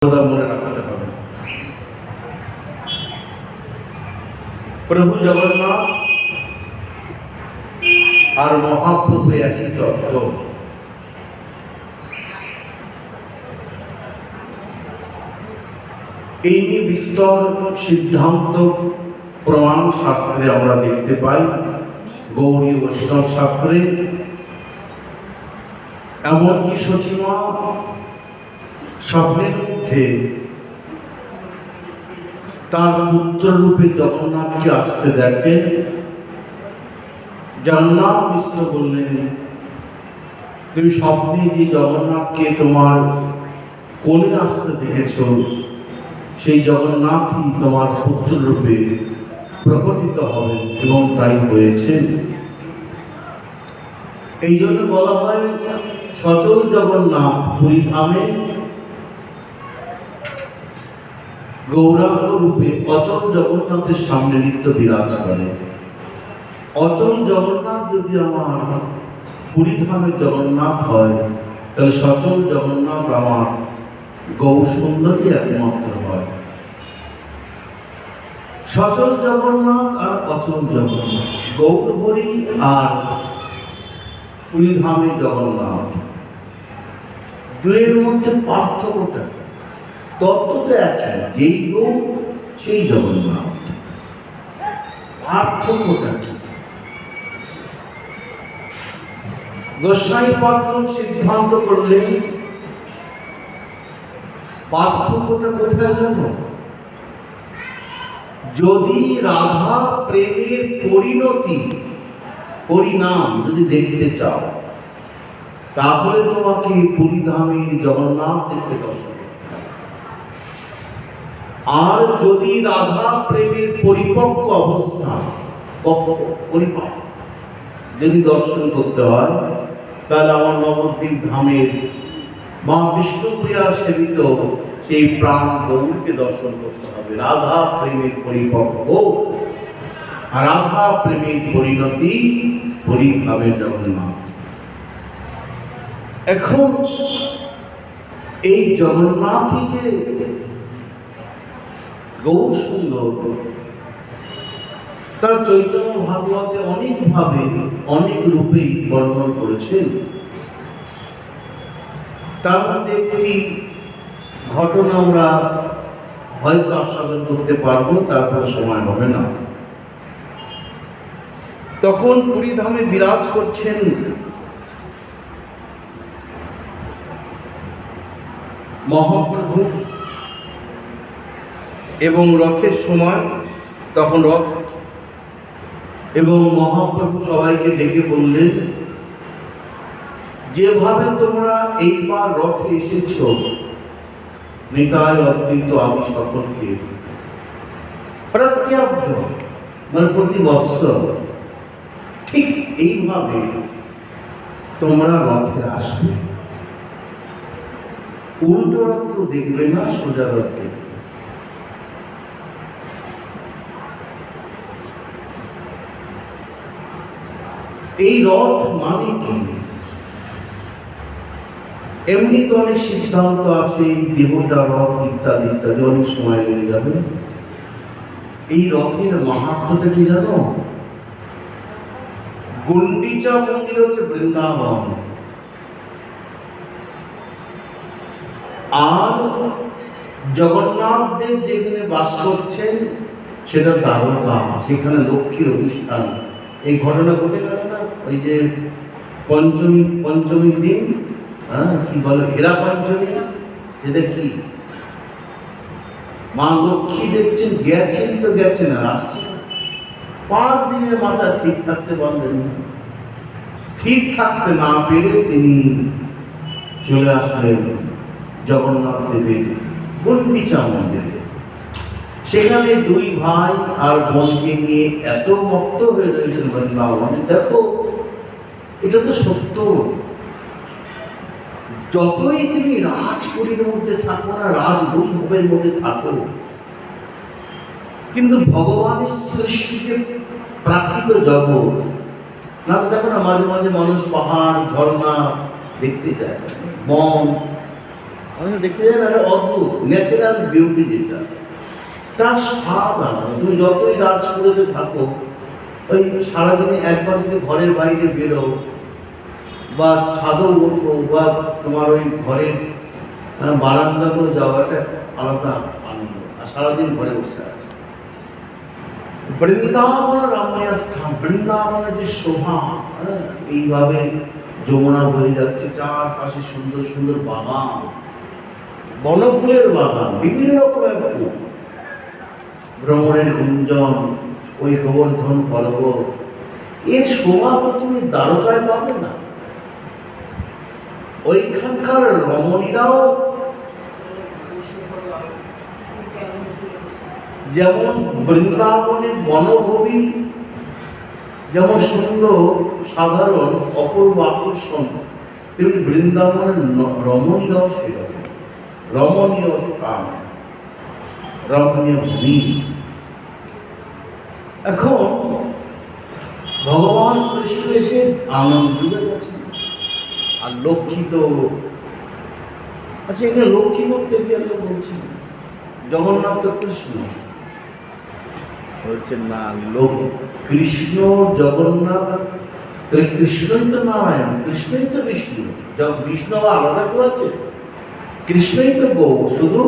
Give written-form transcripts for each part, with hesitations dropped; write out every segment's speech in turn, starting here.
মনে রাখতে হবে। প্রভু জগন্নাথ আর মহাপ্রভু একই তত্ত্ব। এই নিয়ে বিস্তর সিদ্ধান্ত প্রমাণ শাস্ত্রে আমরা দেখতে পাই। গৌড়ী বৈষ্ণব শাস্ত্রে এমনকি সচিমা স্বপ্নের মধ্যে তার পুত্র রূপে জগন্নাথকে আসতে দেখেন। জগন্নাথ মিশ্র বললেন, তুমি স্বপ্নে যে জগন্নাথকে তোমার কোলে আসতে দেখেছ, সেই জগন্নাথই তোমার পুত্র রূপে প্রকটিত হবে, এবং তাই হয়েছে। এই জন্য বলা হয় সচল জগন্নাথ পুরী ধামে গৌরাঙ্গ রূপে অচল জগন্নাথের সামনে নিত্য বিরাজ করে। অচল জগন্নাথ যদি আমার পুরী ধামের জগন্নাথ হয়, তাহলে সচল জগন্নাথ আমার গৌর সুন্দরী একমাত্র হয়। সচল জগন্নাথ আর অচল জগন্নাথ, গৌর হরি আর পুরী ধামের জগন্নাথ, দুয়ের মধ্যে পার্থক্যটা তত্ত্ব তো একই, যেই গৌর সেই জগন্নাথ। পার্থক্যটা কি? গোসাই পাত্র সিদ্ধান্ত করলেন, পার্থক্যটা কোথায় জানো? যদি রাধা প্রেমের পরিণতি পরিণাম যদি দেখতে চাও, তাহলে তোমাকে পুরী ধামের জগন্নাথ দেখতে দর্শন করতে হবে। আর যদি রাধা প্রেমের পরিপক্ক অবস্থা পরিপাক যদি দর্শন করতে হয়, তাহলে আমার নবদ্বীপ ধামের মা বিষ্ণুপ্রিয়ার সেবিত সেই প্রাণ গৌরকে দর্শন করতে হবে। রাধা প্রেমের পরিপক্ক আর রাধা প্রেমের পরিণতি পুরী ধামের জগন্নাথ। এখন এই জগন্নাথই যে গৌর সুন্দর, তার চৈতন্য ভাগবতে অনেকভাবে অনেক রূপেই বর্ণন করেছেন। তার মধ্যে একটি ঘটনা আমরা হয়তো আস্বাদন করতে পারবো, তারপর সময় হবে না। তখন পুরী ধামে বিরাজ করছেন মহাপ্রভু, এবং রথের সময় তখন রথ, এবং মহাপ্রভু সবাইকে ডেকে বললেন, যেভাবে তোমরা এইবার রথে এসেছ, নিতাই অদ্বৈত আমি সকলকে প্রত্যাব্দ মানে প্রতি বৎসর ঠিক এইভাবে তোমরা রথে আসবে। উল্টো রথ তো দেখবে না, সোজা রথ দেখবে। এই রথ মানে কি? এমনি তো অনেক সিদ্ধান্ত আছে, এই দেবতা রথ ইত্যাদি ইত্যাদি, অনেক সময় লেগে যাবে। এই রথের মাহাত্ম্যটা কি জানো? গুন্ডিচা মন্দির হচ্ছে বৃন্দাবন, আর জগন্নাথ দেব যেখানে বাস করছেন সেটা দ্বারকা, সেখানে লক্ষ্মীর অনুষ্ঠান। এই ঘটনা ঘটে গেল না, ওই যে পঞ্চমীর দিন, কি বলে হেরা পঞ্চমী, সেটা কি মা লক্ষ্মী দেখছেন, গেছেন তো গেছেন আর আসছেন 5 দিনের মাথা ঠিক থাকতে পারলেন না। স্থির থাকতে না পেরে তিনি চলে আসলেন জগন্নাথ দেবের গুন্ডিচা মন্দিরে। সেখানে 2 ভাই আর বোনকে নিয়ে এত ভক্ত হয়ে রয়েছেন বৃন্দাবনে। দেখো, এটা তো সত্য, যতই তুমি রাজপুরীর মধ্যে থাকো না, রাজবৈভবের মধ্যে থাকো, কিন্তু ভগবানের সৃষ্টিতে প্রাকৃত জগৎ না, দেখো না মাঝে মাঝে মানুষ পাহাড় ঝর্ণা দেখতে যায়, বন, আমি দেখতে যাই না, অদ্ভুত ন্যাচারাল বিউটি যেটা, তার স্বাদ আলাদা। তুমি যতই রাজপুরীতে থাকো, ওই সারাদিনে একবার যদি ঘরের বাইরে বেরো বা ছাদও ওঠো বা তোমার ওই ঘরের বারান্দাতেও যাওয়াটা আলাদা আনন্দ। আর সারাদিন ঘরে বসে আছে। বৃন্দাবন রমণীয় স্থান, বৃন্দাবনের যে শোভা, এইভাবে যমুনা বয়ে যাচ্ছে, চারপাশে সুন্দর সুন্দর বাগান, বনফুলের বাগান, বিভিন্ন রকমের ফুল, ভ্রমণের গুঞ্জন, ওই গোবর্ধন পর্বত, এর শোভা তো তুমি দ্বারকায় পাবে না। ওইখানকার রমণীরাও যেমন বৃন্দাবনের বনভূমি যেমন সুন্দর, সাধারণ, অপূর্ব আকর্ষণ, তেমনি বৃন্দাবনের রমণীরাও সেরকম রমণীয় স্থান, রমণীয় ভূমি। এখন ভগবান কৃষ্ণ এসে আনন্দ ডুবে গেছেন। আর লক্ষ্মী তো, আচ্ছা এখানে লক্ষ্মী করতে গিয়ে আমি বলছি জগন্নাথ তো কৃষ্ণ হচ্ছে না, লোক কৃষ্ণ জগন্নাথ, কৃষ্ণই তো নারায়ণ, কৃষ্ণই তো বিষ্ণু। বিষ্ণু আলাদা কেউ আছে? কৃষ্ণই তো গৌ, শুধু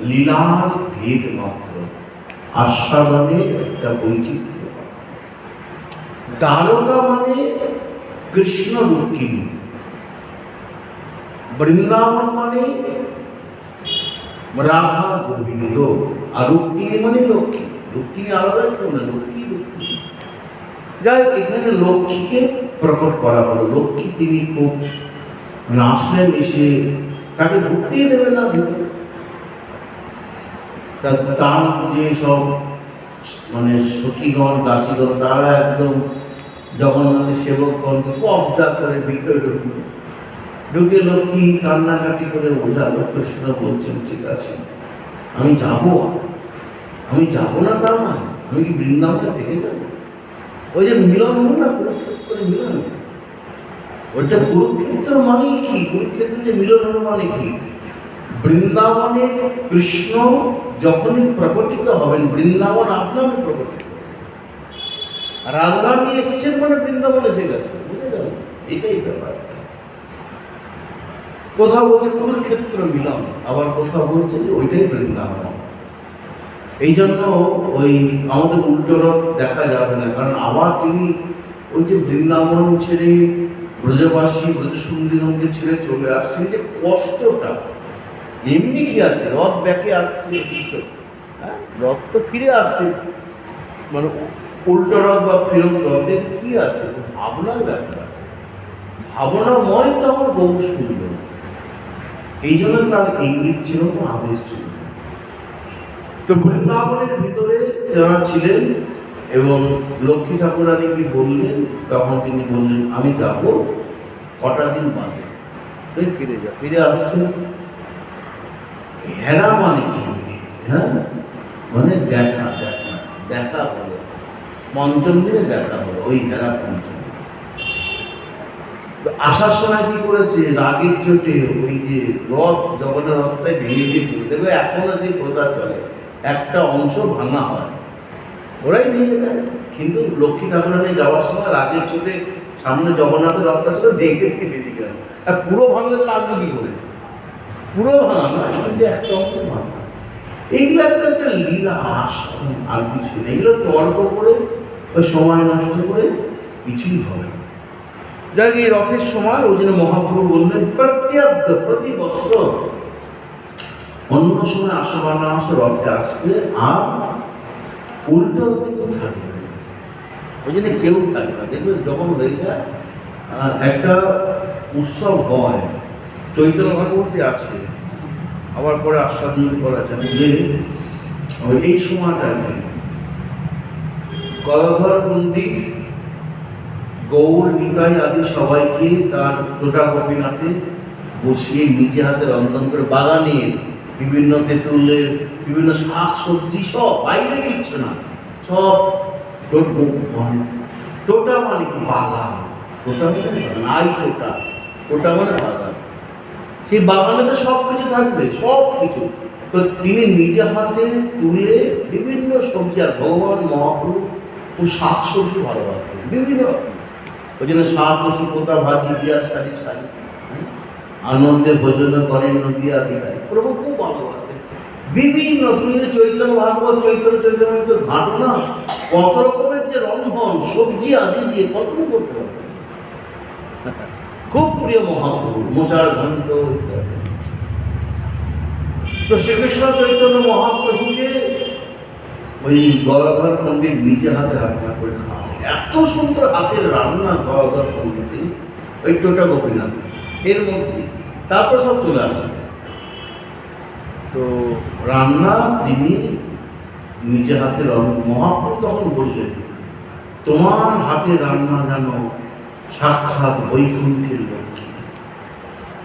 লীলার ভেদ মাত্র, আস্বাদনের একটা বৈচিত্র্য। দ্বারকা মানে কৃষ্ণ রুক্মিণী, বৃন্দাবন মানে রাধা গোবিন্দ, আর রুক্মিণী মানে লক্ষ্মী। লক্ষ্মী আলাদা কেউ না, লক্ষ্মী লক্ষ্মী। যাই এখানে লক্ষ্মীকে প্রকট করা হলো। লক্ষ্মী তিনি খুব আসলেন, এসে তাকে ঢুকতেই দেবে না ভিতরে। তার যে সব মানে সখীগণ দাসীগণ, তারা একদম জগন্নাথের সেবকগণকে কবজা করে ভিতরে ঢুকলো। ঢুকে লক্ষ্মী কান্নাকাটি করে বোঝালো, কৃষ্ণ বলছেন ঠিক আছে আমি যাবো, আমি যাবো না তা না, আমি কি বৃন্দাবনে থেকে যাবো? ওই যে মিলন হল না, কুরুক্ষেত্রের মিলন, ওইটা কুরুক্ষেত্র মানে কি? কুরুক্ষেত্রে যে মিলন হল মানে কি? বৃন্দাবনে কৃষ্ণ যখনই প্রকটিত হবেন, বৃন্দাবন আপনার প্রকটিত। রাধারানী এসেছেন মানে বৃন্দাবন এসে গেছে, বুঝে গেল? এটাই ব্যাপার। কোথাও বলছে কুরুক্ষেত্র মিলন, আবার কোথাও বলছে যে ওইটাই বৃন্দাবন। এই জন্য ওই আমাদের উল্টো রথ দেখা যাবে না, কারণ আবার তিনি ওই যে বৃন্দাবন ছেড়ে ব্রজবাসী ব্রজসুন্দরীগণকে ছেড়ে চলে আসছেন, যে কষ্টটা এমনি কি আছে, রথ ব্যাকে আসছে, রথ তো ফিরে আসছে, মানে উল্টো রথ বা ফেরত রথের কি আছে, ভাবনার ব্যাপার আছে, ভাবনাময় তো আমার বহু সুন্দর। এই জন্য তার ইঙ্গিত ছিল না, আদেশ ছিল। তো বৃন্দাবনের ভিতরে যারা ছিলেন এবং লক্ষ্মী ঠাকুরানী কি বললেন, তখন তিনি বললেন আমি যাব কটা দিন বাদে, ফিরে যা। ফিরে আসছেন। হেরা মানে কি? হ্যাঁ, মানে দেখা দেখা দেখা হলো, পঞ্চম দিনে দেখা হলো, ওই হেরা পঞ্চম। আসার সময় কি করেছে, রাগের চোটে ওই যে রথ, জগন্নাথ রথটাই ভেঙে দিয়েছিল। দেখো এখনো যে প্রথা চলে, একটা অংশ ভাঙা হয়, ওরাই ভেঙে দেয়। কিন্তু লক্ষ্মী ঠাকুরানী যাওয়ার সময় রাগের চোটে সামনে জগন্নাথের রথটা ছিল, ভেঙে দিয়ে বেরিয়ে গেল। আর পুরো ভাঙলে লাগবে কি করে? পুরো ভাঙা নয়, কিন্তু একটা অংশ ভাঙা। এইগুলো একটা লীলা, আর কিছু নেই। এগুলো তর্ক করে ওই সময় নষ্ট করে কিছুই হবে না। যাই এই রথের সময় ওই জন্য মহাপ্রভু বললেন প্রতি বছর অন্য সময় আশাবানাস রথে আসবে, আর উল্টো রথে কেউ থাকবে না। ওই জন্য কেউ থাকবে না। দেখবে যখন হয়ে যায় একটা উৎসব হয়, চৈতন্য ভাগবতী আছে, আবার পরে আস্বাদন করা যায় যে এই সময়টাকে গদাধর পণ্ডিত, গৌর নিতাই আদি সবাইকে তার টোটা গোপীনাথে বসিয়ে নিজে হাতে রন্ধন করে, বাগানের বিভিন্ন তেঁতুলের বিভিন্ন শাক সবজি সব বাইরে কিচ্ছু না, সব টোটা মানে কি? বাগান। টোটা মানে নাই, টোটা টোটা মানে বাগান। সেই বাগানে তো সব কিছু থাকবে, সব কিছু। তো তিনি নিজে হাতে তুলে বিভিন্ন সবজি, আর ভগবান মহাপ্রভু ও শাক সবজি ভালোবাসতেন বিভিন্ন, ওই জন্য শাক পশুপোতা ভাজি দিয়া সারি সারি, আনন্দে ভোজন করেন নদিয়া বিদায়, প্রভু খুব ভালোবাসতেন বিভিন্ন। তুমি যে চৈতন্য ভাগবত চৈতন্য ঘাটো না, কত রকমের যে রন্ধন সবজি আদি দিয়ে কল্পনা করতে হবে। খুব প্রিয় মহাপ্রভু, মোচার ঘন্ট ইত্যাদি। তো শ্রীকৃষ্ণ চৈতন্য মহাপ্রভুকে ওই গদাধর পণ্ডিত নিজে হাতে রান্না করে খাওয়া, এত সুন্দর হাতের রান্না গদাধর পণ্ডিতের, ওই টোটা গোপীনাথ এর মধ্যে। তারপর সব চলে আসে, তো রান্না তিনি নিজে হাতে মহাপ্রভু তখন বললেন, তোমার হাতে রান্না যেন সাক্ষাৎ বৈকুণ্ঠের লক্ষ্মী।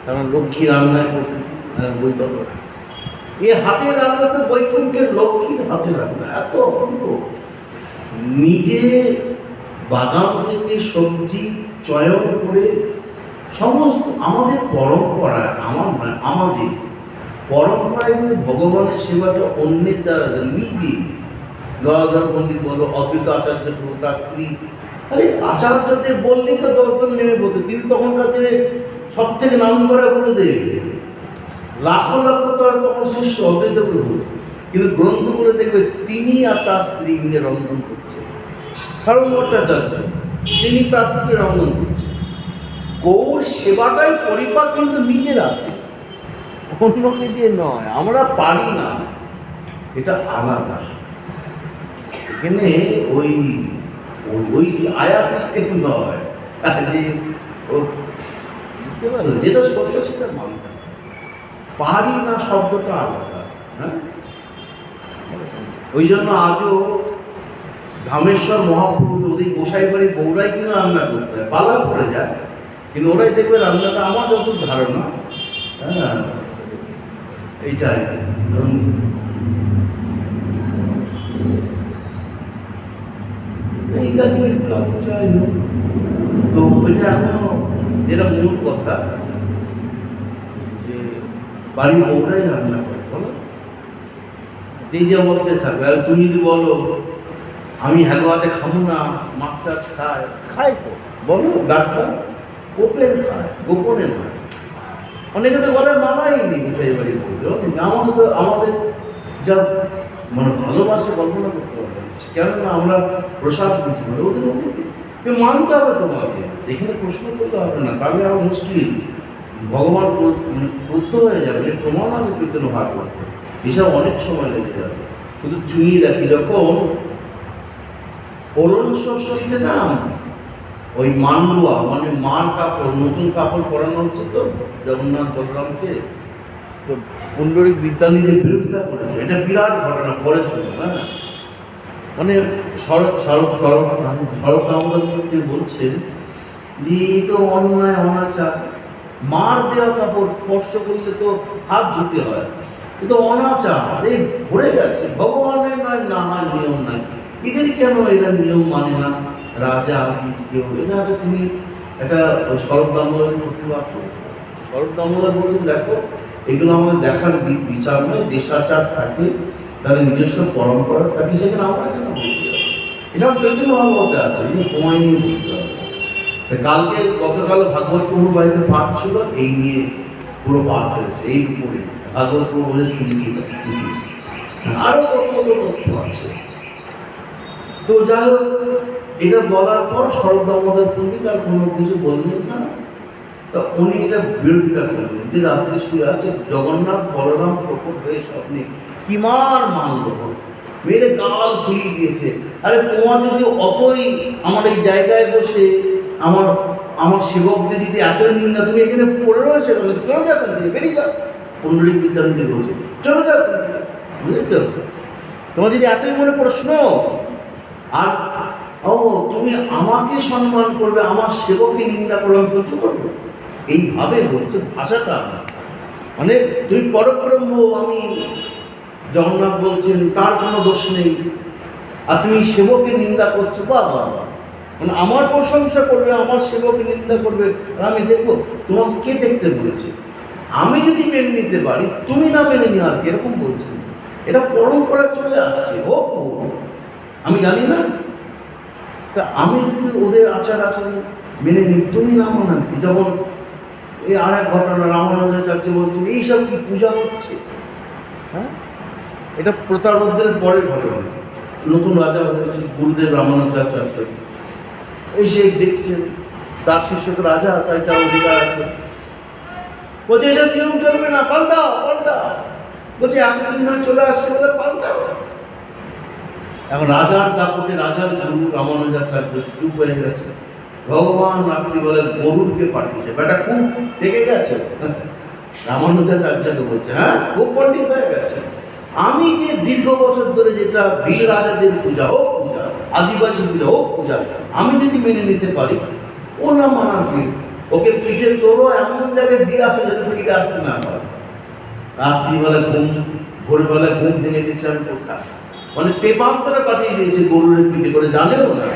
কারণ লক্ষ্মী রান্নায় বৈতল, এ হাতে রান্না তো বৈকুণ্ঠের লক্ষ্মীর হাতে রান্না, এত অপূর্ব। নিজে বাগান থেকে সবজি চয়ন করে সমস্ত, আমাদের পরম্পরায়, আমার নয়, আমাদের পরম্পরায় কিন্তু ভগবানের সেবাটা অন্যের দ্বারা, নিজে গদাধর পণ্ডিত বলো, অদ্বৈত আচার্য তার স্ত্রী, আরে আচার্যদের বললেই তো দর্শন নেমে পড়তো। তিনি তখনকার দিনে সব থেকে নাম করা গুরুদেব, লাখো লাখো তখন শিষ্য অদ্বৈত প্রভু, কিন্তু গ্রন্থগুলো দেখবে তিনি আর তার স্ত্রী মিলে রন্ধন করছে। কারণ ভট্টাচার্য তিনি তার স্ত্রী রন্ধন করছে। গৌর সেবাটাই পরিপাক কিন্তু নিজেরা, অন্যকে দিয়ে নয়, আমরা পারি না, এটা আলাদা। এখানে ওই ওই আয়া সিস্টেম নয় যে বুঝতে পারলো, যেটা সত্য সেটা মানতে পারি না, শব্দটা আলাদা। হ্যাঁ, ওই জন্য আজও ধামেশ্বর মহাপ্রভু ওদের গোসাই বাড়ি বৌরাই কিন্তু রান্না করতে হয়, পালা করে যায়, কিন্তু ওরাই দেখবে রান্নাটা, আমার যত ধারণা, হ্যাঁ এইটাই। তো ওইটা এখনো যেটা মূল কথা, যে বাড়ির বউরাই রান্না করে, বলো এই যে অবস্থায় থাকবে। আর তুমি যদি বলো আমি হালুয়াতে খাবো না, মাছ টাছ খায় তো বলো, ডাক্তার ওপেন খায়, গোপনে নয়। অনেকে তো বলে মানাই নেই সেই বাড়ি বলবে, আমাদের তো আমাদের যা মানে ভালোবাসে কল্পনা করতে হবে, কেননা আমরা প্রসাদ বুঝি বলে ওদের মানতে হবে তোমাকে, এখানে প্রশ্ন করতে হবে না, তাহলে আমার মুশকিল, ভগবান ক্রুদ্ধ হয়ে যাবে, প্রমাণ হবে চৈতন্য ভাগ করতে, এসব অনেক সময় লেগে যাবে। শুধু চুইয়ে রাখি, যখন অরুণ ষষ্ঠীতে না ওই মানলুয়া মানে মার কাপড়, নতুন কাপড় পরানো হচ্ছে তো জগন্নাথ বলরামকে, তো পুণ্ডরিক বিদ্যানীদের বিরোধিতা করেছে, এটা বিরাট ঘটনা, পরে শুনো। হ্যাঁ, মানে শরৎ দামোদর বলছেন যে এই তো অন্যায় অনাচার, মার দেওয়া কাপড় স্পর্শ করলে তো হাত ধুতে হয়, কিন্তু অনাচার এই ভরে গেছে, ভগবানের নয় না হয় নিয়ম নাই, এদের কেন এরা নিয়ম মানে না, রাজা কেউ, এটা তিনি একটা শরৎ দামোদরের প্রতিবাদ করেছেন। শরৎ দামোদর বলছেন দেখো এগুলো আমাদের দেখার বিচার নয়, দেশাচার থাকে, তাদের নিজস্ব পরম্পরা থাকে, সেখানে আমরা কেন বলতে হবে, এসব চৈতন্য ভাগবতে আছে, এই সময় নিয়ে বলতে হবে। কালকে গতকাল ভাগবত প্রভুর বাড়িতে পাঠ ছিল, এই নিয়ে পুরো পাঠ হয়েছে, এই উপরে ভাগবত প্রভু বলে শুনেছিল, আরো কত কত তথ্য আছে। তো যাই হোক, এটা বলার পর শরৎ দামোদর পণ্ডিত আর কোনো কিছু বললেন না, তা উনি এটা বিরোধিতা করলেন যে রাত্রি শুয়ে আছে জগন্নাথ বলরাম প্রকট হয়ে স্বপ্নে, কি মার মানল, মেরে গাল ফুলিয়ে দিয়েছে। আরে তোমার যদি অতই আমার এই জায়গায় বসে আমার আমার সেবকদের যদি এতই নিন্দা, তুমি এখানে পড়ে রয়েছে, চলে যাও, বেরিয়ে যাও। পুণ্ডরিক বিদ্যানীতি বলছে চলে যাও, বুঝেছ, তোমার যদি এতই মনে প্রশ্ন, আর ও তুমি আমাকে সম্মান করবে, আমার সেবককে নিন্দা করবে, আমি সহ্য করবো, এইভাবে বলছে ভাষাটা। মানে তুমি পরব্রহ্ম, আমি জগন্নাথ বলছেন তার কোনো দোষ নেই, আর তুমি সেবককে নিন্দা করছো, বাবা মানে আমার প্রশংসা করবে, আমার সেবককে নিন্দা করবে, আর আমি দেখবো, তোমাকে কে দেখতে বলেছে, আমি যদি মেনে নিতে পারি, তুমি না মেনে নিও আর কি, এরকম বলছেন। এটা পরম্পরা চলে আসছে, হোক আমি জানি না। তা আমি যদি ওদের আচার আচরণ মেনে নিই, তুমি না মানান কি? যেমন এই আর এক ঘটনা, রামানুজাচার্য বলছেন এইসব কি পূজা হচ্ছে? হ্যাঁ, এটা প্রতারকদের পরের ঘটনা। নতুন রাজা হয়েছে গুরুদেব রামানুজাচার্য, এই সে দেখছেন তার শিষ্য তো রাজা, তাই তার অধিকার আছে। বলছে এসব নিয়ম চলবে না, পাল্টাও পাল্টাও। বলছে এতদিন ধরে চলে আসছে বলে পাল্টাও। এখন রাজার দাপটে রাজার গুরু রামানুজাচার্য চুপ হয়ে গেছে। ভগবান রাত্রি বলে গরুরকে পাঠিয়েছে, বেটা খুব রেগে গেছে। রামানুজাচার্যকে বলছে হ্যাঁ খুব পণ্ডিত হয়ে গেছে। আমি যে দীর্ঘ বছর ধরে যেটা বীর রাজাদের পূজা হোক পূজা, আদিবাসী পূজা হোক পূজা, আমি যদি মেনে নিতে পারি, ও না মানার কি? ওকে পিঠে তোলো এমন জায়গায় দিয়ে আসো যাতে ফিরে আসতে না পারে। রাত্রিবেলা ঘুম, ভোরবেলায় ঘুম ভেঙে দিচ্ছে আমি কোথায়, মানে তেপান্তরে পাঠিয়ে দিয়েছে গরুর পিঠে করে, জানেও না।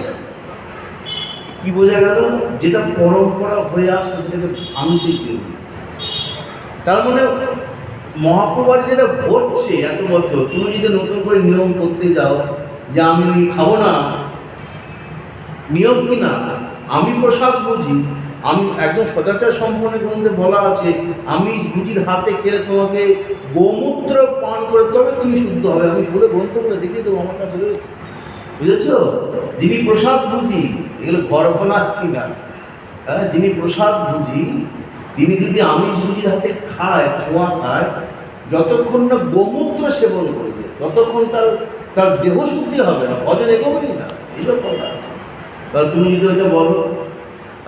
কি বোঝা গেল? যেটা পরম্পরা হয়ে আসছে সেটাকে ভাঙতে চেয়ে। তার মানে মহাপ্রভার যেটা ঘটছে এত বছর, তুমি যদি নতুন করে নিয়ম করতে যাও যে আমি খাবো না, নিয়ম কি না? আমি প্রসাদ বুঝি, আমি একদম সদাচার সম্পন্ন গ্রন্থে বলা আছে আমি বুঝির হাতে খেলে তোমাকে গোমূত্র পান করে তবে তুমি শুদ্ধ হবে। আমি বলে গ্রন্থ করে দেখিয়ে দেবো, আমার কাছে রয়েছে, বুঝেছ? যিনি প্রসাদ বুঝি, এগুলো ঘর বানাচ্ছি না, হ্যাঁ, যিনি প্রসাদ বুঝি তিনি যদি আমিষ বুঝির হাতে খায়, ছোঁয়া খায়, যতক্ষণ না গোমূত্র সেবন করবে ততক্ষণ তার তার দেহ শুদ্ধি হবে না, ভজন এগোবেই না। এইসব কথা আছে। তাহলে তুমি যদি ওইটা বলো,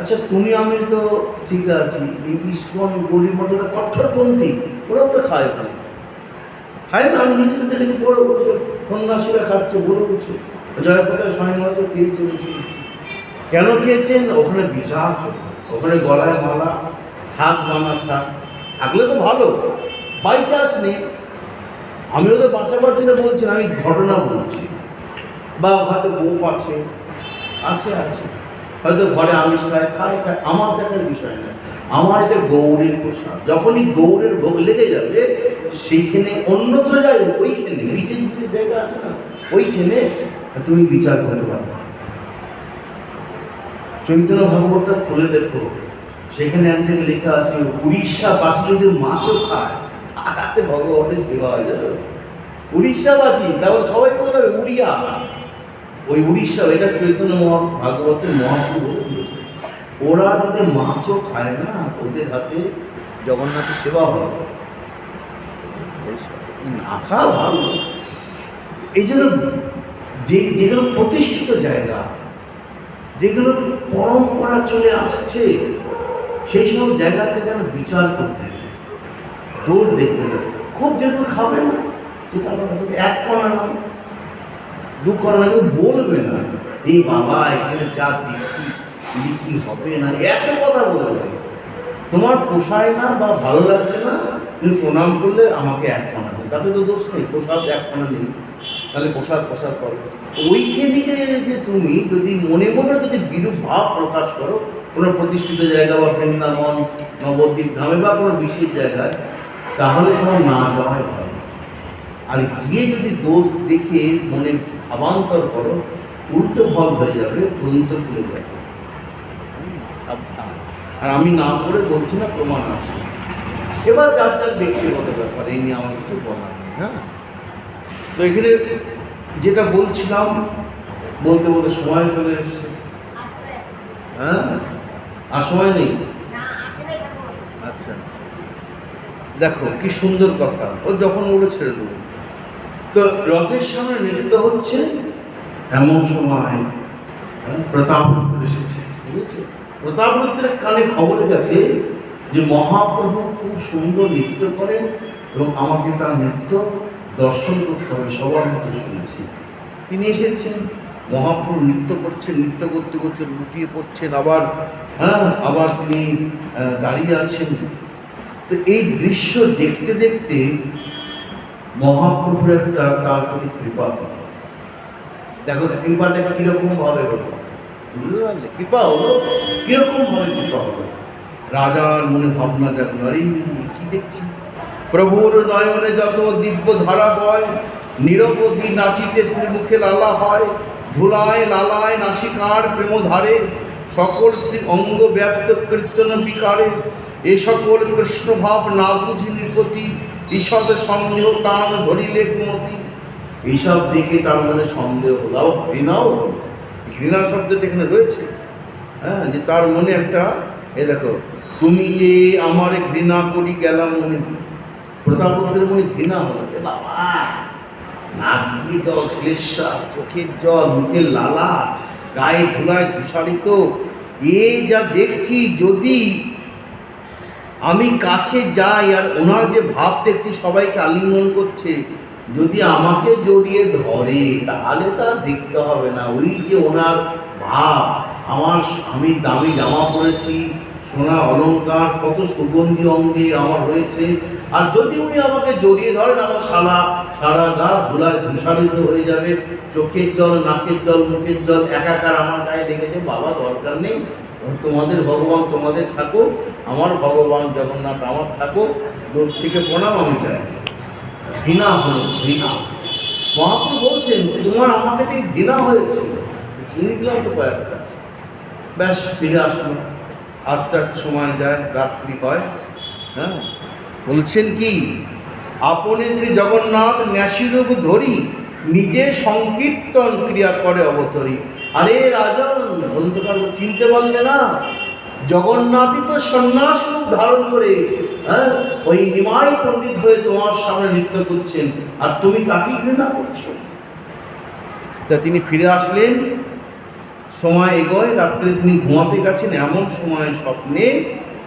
আচ্ছা তুমি আমি তো ঠিক আছি, এই ইস্কন গরিব মতো কঠোরপন্থী, ওরাও তো খায় না, খায় না। আমি নিজেকে দেখেছি বড় বলছে সন্ন্যাসীরা খাচ্ছে, বড় বলছে জয় কোথায় স্বয়ংবর খেয়েছে, কেন খেয়েছেন? ওখানে বিচার চলবে, ওখানে গলায় মালা, হাত মানা থাকলে তো ভালো, বাই চান্স নেই। আমি ওদের বাঁচাবার জন্য বলছি না, আমি ঘটনা বলছি। বা হয়তো গোপ আছে আছে আছে হয়তো ঘরে আমিষ খায়, খায় খায়, আমার দেখার বিষয় না। আমার এটা গৌরের প্রসাদ, যখনই গৌরের ভোগ লেগে যাবে সেইখানে অন্যত্র যাই, ওইখানে বিশেষ বিশেষ জায়গা আছে না, ওইখানে তুমি বিচার করতে পারবে। চৈতন্য ভাগবতটা খুলে দেখো, সেখানে এক জায়গায় লেখা আছে উড়িষ্যাবাসী যদি মাছও খায় তাতে ভগবানের সেবা হয়ে যাবে। উড়িষ্যাবাসী, তারপর সবাই বলে যাবে উড়িয়া, ওই উড়িষ্যা, এটা চৈতন্য ভাগবতের মহাপ্রভু বলেছে, ওরা যদি মাছও খায় না ওদের হাতে জগন্নাথের সেবা হবে না। খাওয়া ভালো। এই জন্য যেগুলো প্রতিষ্ঠিত জায়গা, যেগুলো পরম্পরা চলে আসছে, সেই সব জায়গা থেকে বিচার করতে হবে, রোজ দেখতে হবে। খুব যেগুলো খাবে না সেটা এক কণা না, দু কণা না, বলবে না এই বাবা এখানে চা দিচ্ছি কি হবে না, এত কথা বলবে। তোমার পোষায় না বা ভালো লাগছে না, তুমি প্রণাম করলে আমাকে এক কণা দেবে, তাতে তো দোষ নেই। প্রসাদ এক কণা নেই, তাহলে প্রসাদ প্রসাদ করো। ওইখানে যে তুমি যদি মনে মনে যদি বিরূপ ভাব প্রকাশ করো কোনো প্রতিষ্ঠিত জায়গা বা বৃন্দাবন নবদ্বীপ ধামে বা কোনো বিশেষ জায়গায়, তাহলে তোমার না যাওয়াই ভালো। আর গিয়ে যদি দোষ দেখে মনে ভাবান্তর করো, উল্টো ভাব হয়ে যাবে, গ্রন্থ খুলে যাবে। সাবধান। আর আমি না করে বলছি না, প্রমাণ আছে। এবার যার যার ব্যক্তিগত ব্যাপার, এই নিয়ে আমার কিছু বলার নেই। হ্যাঁ, তো এখানে যেটা বলছিলাম, বলতে বলতে সময় চলে এসছে। হ্যাঁ, আর সময় নেই। আচ্ছা, দেখো কি সুন্দর কথা, ও যখন ওগুলো ছেড়ে দেবো। তো রথের সামনে নৃত্য হচ্ছে, এমন সময় প্রতাপরুদ্র এসেছে। বুঝেছে? প্রতাপরুদ্রের কানে খবর গেছে যে মহাপ্রভু খুব সুন্দর নৃত্য করেন এবং আমাকে তার নৃত্য দর্শন করতে হবে, সবার মধ্যে শুনেছি। তিনি এসেছেন, মহাপ্রভু নৃত্য করছেন, নৃত্য করতে করতে লুটিয়ে পড়ছেন, আবার তিনি দাঁড়িয়ে আছেন। তো এই দৃশ্য দেখতে দেখতে মহাপ্রভুর একটা তার প্রতি কৃপা হলো। দেখো কৃপাটা কিরকম ভাবে হলো, বুঝতে পারলে? কৃপা হলো কিরকম ভাবে কৃপা হলো। রাজার মনে ভাবনা দেখলো, আরে কি দেখছি, প্রভুর নয়নে যত দিব্য ধারা বয়, নিরবধি নাচিতে শ্রীমুখে লালা হয়, ধুলায় লালায় নাসিকার প্রেমধারে, সকল শ্রী অঙ্গ ব্যাপ্ত কীর্তন বিকারে, এ সকল কৃষ্ণভাব না বুঝি নিপতি, ঈষদ সন্দেহ টান ধরিলে কুমতি। এইসব দেখে তার মনে সন্দেহ হলো, আবার ঘৃণাও হলো। ঘৃণা শব্দটা এখানে রয়েছে, হ্যাঁ, যে তার মনে একটা, এ দেখো, তুমি যে আমার ঘৃণা করি গেলাম মনে, প্রতাপরুদ্রের মনে ঘৃণা হলো, যে বাবা নাক দিয়ে জল, শ্লেষা, চোখের জল, মুখের লালা, গায়ে ধুলায় তুষারিত, এ যা দেখছি, যদি আমি কাছে যাই আর ওনার যে ভাব দেখছি সবাইকে আলিঙ্গন করছে, যদি আমাকে জড়িয়ে ধরে তাহলে তার দেখতে হবে না। ওই যে ওনার ভাব, আমি দামি জামা পরেছি, সোনা অলঙ্কার, কত সুগন্ধি অঙ্গে আমার রয়েছে, আর যদি উনি আমাকে জড়িয়ে ধরেন আমার সারা গা ধুলায় ধূসারিত হয়ে যাবে, চোখের জল, নাকের জল, মুখের জল একাকার আমার গায়ে লেগেছে। বাবা দরকার নেই, তোমাদের ভগবান তোমাদের থাকো, আমার ভগবান জগন্নাথ আমার থাকো, দূর থেকে প্রণাম আমি চাই। ঘৃণা হলো, ঘৃণা। মহাপ্রভু বলছেন তোমার আমাকে দিয়ে ঘৃণা হয়েছে, শুনে দিলাম তো কয়েকটা, ব্যাস ফিরে আসলো। আস্তে আস্তে সময় যায়, রাত্রি হয়। হ্যাঁ, বলছেন কি, আপনি শ্রী জগন্নাথ ন্যাসিরূপ ধরি, নিজে সংকীর্তন ক্রিয়া করে অবতরী। আরে রাজন, অন্ধকার চিনতে পারলে না? জগন্নাথই তো সন্ন্যাস রূপ ধারণ করে, হ্যাঁ, ওই নিমাই পণ্ডিত হয়ে তোমার সামনে নৃত্য করছেন, আর তুমি তাকেই ঘৃণা করছো। তা তিনি ফিরে আসলেন, সময় এগোয়, রাত্রে তিনি ঘুমাতে গেছেন, এমন সময় স্বপ্নে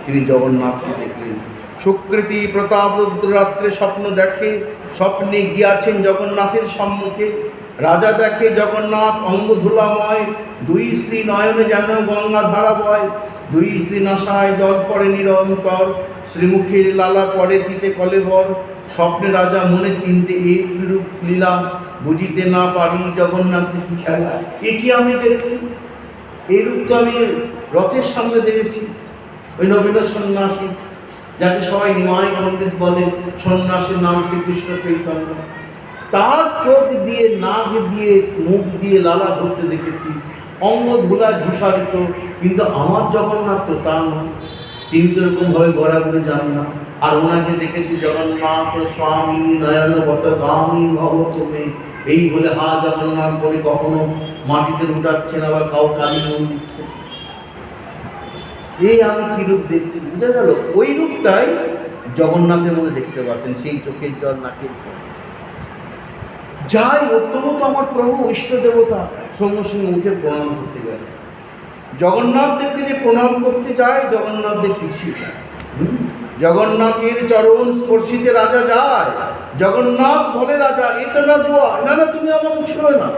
তিনি জগন্নাথকে দেখলেন। সুকৃতি প্রতাপরুদ্র রাত্রে স্বপ্ন দেখে, স্বপ্নে গিয়াছেন জগন্নাথের সম্মুখে। রাজা দেখে জগন্নাথ অঙ্গ ধুলাময়, দুই শ্রী নয়নে যেন গঙ্গা ধারা বয়, দুই শ্রী নাসায় জল পড়ে নিরন্তর, শ্রীমুখের লালা পড়ে তিতে কলেবর। স্বপ্নে রাজা মনে চিনতে এই রূপ লীলা, বুঝিতে না পারি জগন্নাথের কি খেলা। এ কি আমি দেখছি? এই রূপ তো আমি রথের সামনে দেখেছি। ওই নবীন সন্ন্যাসী, যাকে সবাই নিমাই পণ্ডিত বলে, সন্ন্যাসীর নাম শ্রীকৃষ্ণ চৈতন্য, তার চোখ দিয়ে, নাক দিয়ে, মুখ দিয়ে লালা ধরতে দেখেছি, অঙ্গ ধুলায় ধূসারিত। কিন্তু আমার জগন্নাথ তো তা নয়, তিনি তো এরকমভাবে গড়াগড়ে যান না। আর ওনাকে দেখেছি জগন্নাথ স্বামী নয়নবত গামী ভব তুমি, এই বলে হা জগন্নাথ বলে কখনো মাটিতে লুটাচ্ছেন, আবার কাউকে আলিঙ্গন দিচ্ছেন। এই আমি কি রূপ দেখছি, বুঝা গেল? ওই রূপটাই জগন্নাথের মধ্যে দেখতে পাচ্ছেন, সেই চোখের জল, নাকের জল। যাই হোক, তবু তো আমার প্রভু ইষ্ট দেবতা, সঙ্গে সঙ্গে উঠে প্রণাম করতে গেল। জগন্নাথ দেবকে যে প্রণাম করতে যায়, জগন্নাথ দেব পিছিয়ে যায়। জগন্নাথের চরণ স্পর্শিতে রাজা যায়। জগন্নাথ বলে রাজা, এ তো না জোয়া, না না তুমি আমাকে ছুঁড়ো না।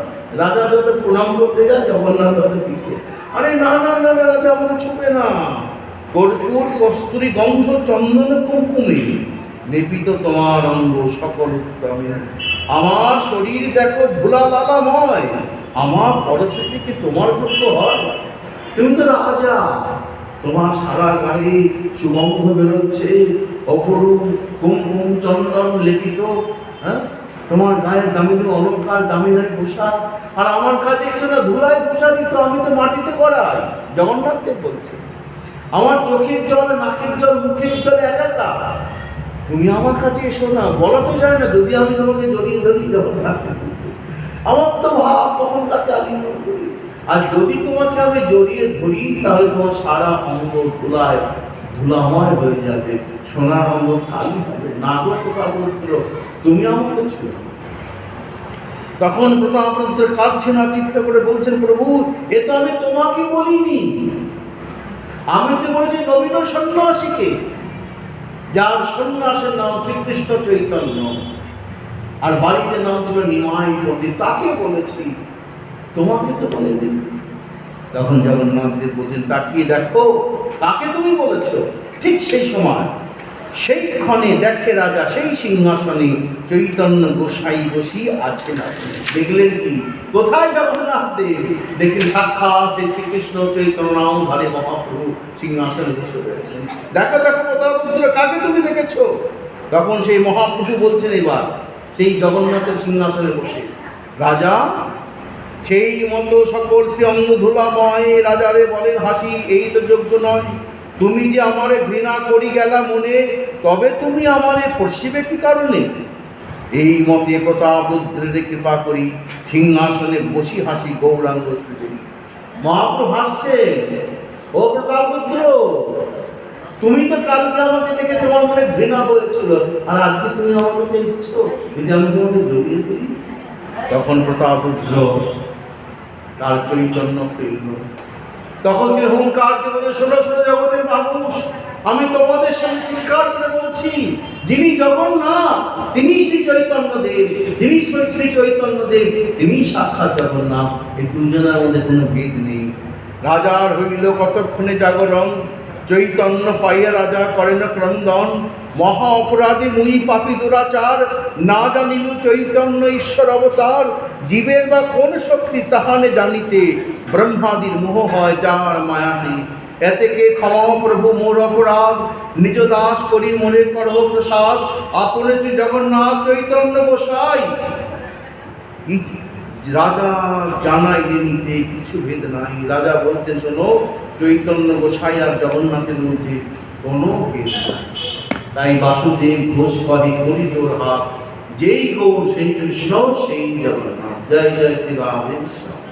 রাজা যত প্রণাম করতে যায়, জগন্নাথ তত পিছিয়ে। আরে না না না না, রাজা আমাকে ছুঁবে না। কর্পূর কস্তুরী গন্ধ চন্দন কুমকুমে লেপিত তোমার অঙ্গ সকল উত্তমে। আমার শরীর দেখো ধুলা লালাময়, আমার পরশে কি তোমার যোগ্য হয়? তুমি তো রাজা, তোমার সারা গায়ে সুগন্ধ বেরোচ্ছে, অপরূপ কুমকুম চন্দন লেপিত, হ্যাঁ, তোমার গায়ে দামি দামি অলঙ্কার, দামি দামি পোশাক, আর আমার গায়ে দেখছো না ধুলায় পোশাকিত, আমি তো মাটিতে গড়াই। জগন্নাথ দেব বলছে, আমার চোখের জল, নাকের জল, মুখের জল একাকা, তুমি আমার কাছে এসো না। বলা তো যায় না, যদি আমি তোমাকে জড়িয়ে ধরি, জগন্নাথ বলছে, আমার তো ভাব তখন তাকে আলিঙ্গন করি। আর যদি তোমাকে আমি জড়িয়ে ধরি, তাহলে তোমার সারা অঙ্গ ধুলাময় হয়ে যাবে, সোনার অঙ্গ কালি হবে, নাগর প্রতাপরুদ্র তুমি আমাকে ছুঁড়ো। তখন প্রতাপরুদ্র কাঁদছেন আর চিৎকার করে বলছেন, প্রভু এ তো আমি তোমাকে বলিনি, আমি তো বলেছি নবীন সন্ন্যাসীকে, যার সন্ন্যাসের নাম শ্রীকৃষ্ণ চৈতন্য, আর বাড়িতে নাম ছিল নিমাই পণ্ডিত, তাকে বলেছি, তোমাকে তো বলেনি। তখন জগন্নাথ দেব বলছেন, তাকিয়ে দেখো কাকে তুমি বলেছো। ঠিক সেই সময় সেই ক্ষণে দেখে রাজা সেই সিংহাসনে চৈতন্য গোসাই বসি আছেন। দেখলেন কি? কোথায় জগন্নাথ দেব? দেখলেন সাক্ষাৎ সেই শ্রীকৃষ্ণ চৈতন্য নামধারী মহাপ্রভু সিংহাসনে বসে রয়েছেন। দেখো দেখো প্রতাপপুত্র, কাকে তুমি দেখেছো? তখন সেই মহাপ্রভু বলছেন এবার সেই জগন্নাথের সিংহাসনে বসে রাজা সেই মতো সকল সে অঙ্গ ধুলাময় রাজারে বলেন হাসি, এই তো যোগ্য নয়। তুমি যে আমারে ঘৃণা করি গেলা মনে, তবে তুমি আমারে পড়শিবে কি কারণে? এই মতে প্রতাপরুদ্রের কৃপা করি, সিংহাসনে বসি হাসি গৌরাঙ্গ শ্রীদেবী। মহাপ্রভু হাসছে, ও প্রতাপরুদ্র, তুমি তো কালকে আমাকে দেখে তোমার মনে ঘৃণা হয়েছিল, আর আজকে তুমি আমার কাছে এসেছো যদি আমি তোমাকে জড়িয়ে দিই। তখন প্রতাপরুদ্র তার চৈতন্য ফিরল। তখন তিনি হুঙ্কার দিয়ে বলে, শোনো শোনো জগতের মানুষ, আমি তোমাদের সামনে চিৎকার করে বলছি, যিনি জগন্নাথ তিনি শ্রী চৈতন্য দেব, যিনি শ্রী চৈতন্য দেব তিনি সাক্ষাৎ জগন্নাথ। এই দুজনের মধ্যে কোনো ভেদ নেই। রাজার হইল কতক্ষণে জাগরণ, চৈতন্য পাইয়া রাজা করেন ক্রন্দন। মহা অপরাধী মুই পাপী দুরাচার, না জানিল চৈতন্য ঈশ্বর অবতার। জীবের বা কোন শক্তি তাহানে জানিতে, ব্রহ্মাদির মোহ হয় যার মায়াতে। এতে কে ক্ষমা প্রভু মোর অপরাধ, নিজ দাস করি মনে করহ প্রসাদ। আপনে শ্রী জগন্নাথ চৈতন্য গোসাই। রাজা জানাই নিতে কিছু ভেদ নাই। রাজা বলছেন, শোনো, চৈতন্য গোসাই আর জগন্নাথের মধ্যে কোনো ভেদ নাই। তাই বাসুদেব ঘোষ করে করি তোর হাত, যেই গৌর সেই কৃষ্ণ সেই জগন্নাথ। জয় জয় শ্রী রাধেশ্যাম।